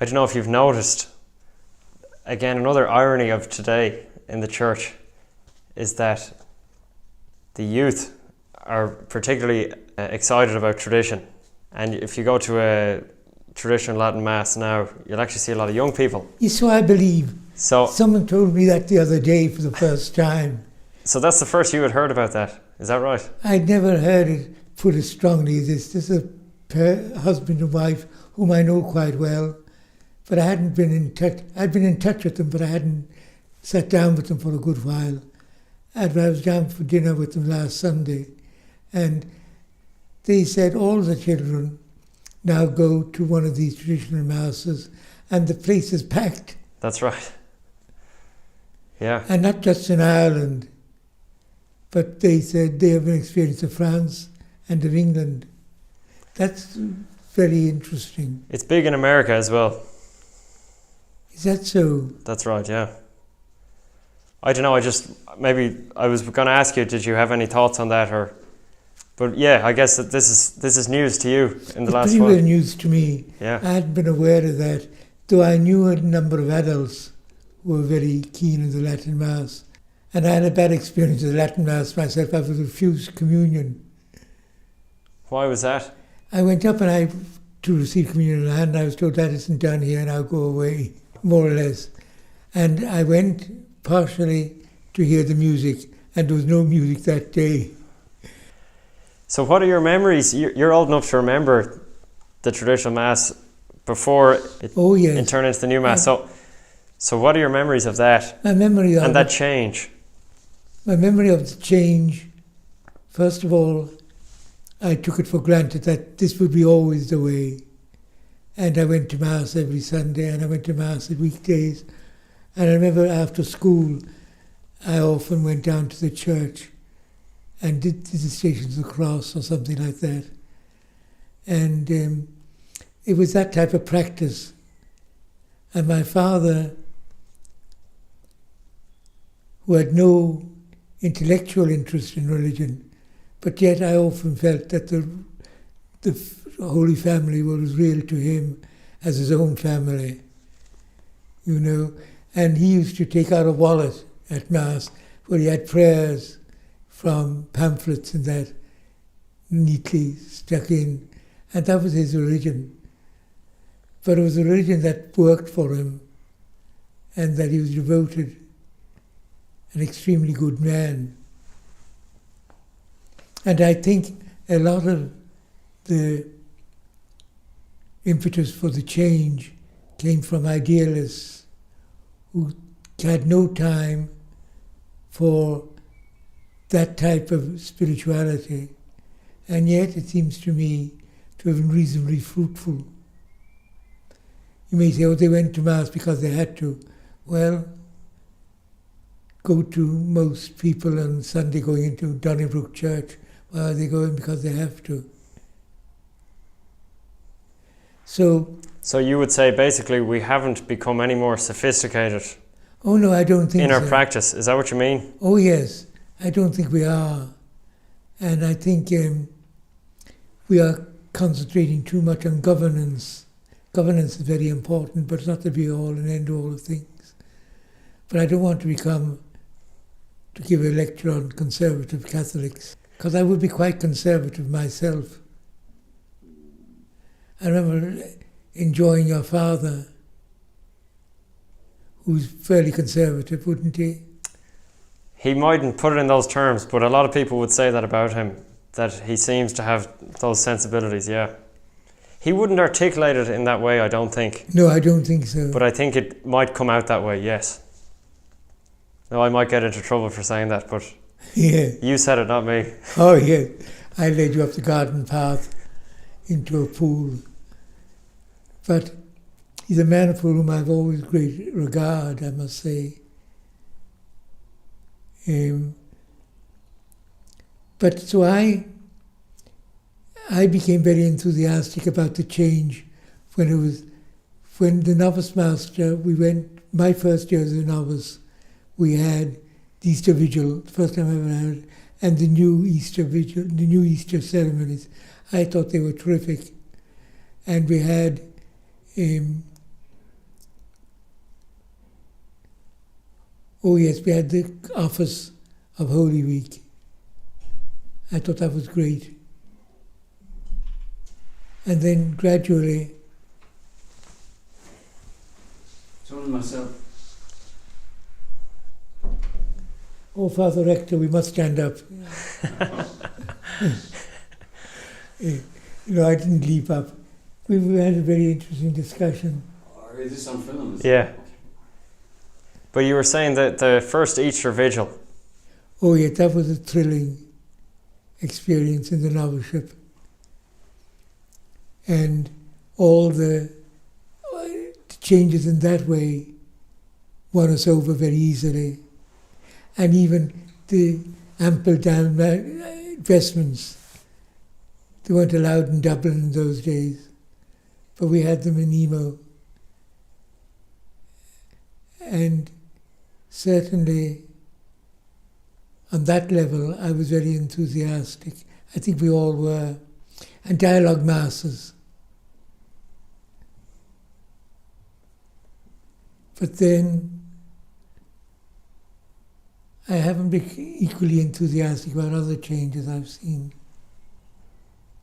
I don't know if you've noticed, again, another irony of today in the church is that the youth are particularly excited about tradition. And if you go to a traditional Latin Mass now, you'll actually see a lot of young people. Yes, so I believe. So someone told me that the other day for the first time. So that's the first you had heard about that, is that right? I'd never heard it put as strongly as this. This is a husband and wife whom I know quite well, but I hadn't been in touch. I'd been in touch with them, but I hadn't sat down with them for a good while. And I was down for dinner with them last Sunday, and they said all the children now go to one of these traditional masses, and the place is packed. That's right. Yeah. And not just in Ireland, but they said they have an experience of France and of England. That's very interesting. It's big in America as well. Is that so? That's right, yeah. I don't know, I was going to ask you, did you have any thoughts on that? But yeah, I guess that this is news to you in the last while. It's pretty well news to me. Yeah. I hadn't been aware of that, though I knew a number of adults who were very keen in the Latin Mass. And I had a bad experience with the Latin Mass myself. I was refused communion. Why was that? I went up to receive communion in the hand, and I was told that isn't done here and I'll go away, more or less. And I went partially to hear the music, and there was no music that day. So what are your memories? You're old enough to remember the traditional Mass before it turned into the new Mass. So what are your memories of that? My memory of that change? My memory of the change, first of all, I took it for granted that this would be always the way. And I went to Mass every Sunday, and I went to Mass at weekdays. And I remember after school, I often went down to the church and did the Stations of the Cross or something like that. And it was that type of practice. And my father, who had no intellectual interest in religion, but yet I often felt that the Holy Family was real to him as his own family, you know. And he used to take out a wallet at Mass where he had prayers from pamphlets and that neatly stuck in. And that was his religion. But it was a religion that worked for him and that he was devoted, an extremely good man. And I think a lot of the impetus for the change came from idealists who had no time for that type of spirituality. And yet it seems to me to have been reasonably fruitful. You may say, they went to Mass because they had to. Well, go to most people on Sunday going into Donnybrook Church. Well, they're going because they have to. So you would say basically we haven't become any more sophisticated. Oh no, I don't think in our so. practice. Is that what you mean? Oh yes, I don't think we are. And I think we are concentrating too much on governance. Governance is very important, but it's not the be-all and end-all of things. But I don't want to give a lecture on conservative Catholics, because I would be quite conservative myself. I remember enjoying your father, who's fairly conservative, wouldn't he? He mightn't put it in those terms, but a lot of people would say that about him, that he seems to have those sensibilities, yeah. He wouldn't articulate it in that way, I don't think. No, I don't think so. But I think it might come out that way, yes. Now, I might get into trouble for saying that, but yeah. You said it, not me. Oh, yeah. I led you up the garden path into a pool. But he's a man for whom I've always great regard, I must say. But so I became very enthusiastic about the change when the novice master, my first year as a novice, we had the Easter Vigil, the first time I ever had it, and the new Easter Vigil, the new Easter ceremonies. I thought they were terrific. And we had Oh yes, we had the office of Holy Week. I thought that was great. And then gradually... So was myself. Oh, Father Rector, we must stand up. I didn't leap up. We had a very interesting discussion. Or is this on film? Yeah. But you were saying that the first Easter Vigil. Oh yeah, that was a thrilling experience in the novitiate. And all the changes in that way won us over very easily. And even the ample down vestments, they weren't allowed in Dublin in those days, but we had them in Emo. And certainly on that level I was very enthusiastic. I think we all were. And dialogue masses. But then I haven't been equally enthusiastic about other changes I've seen.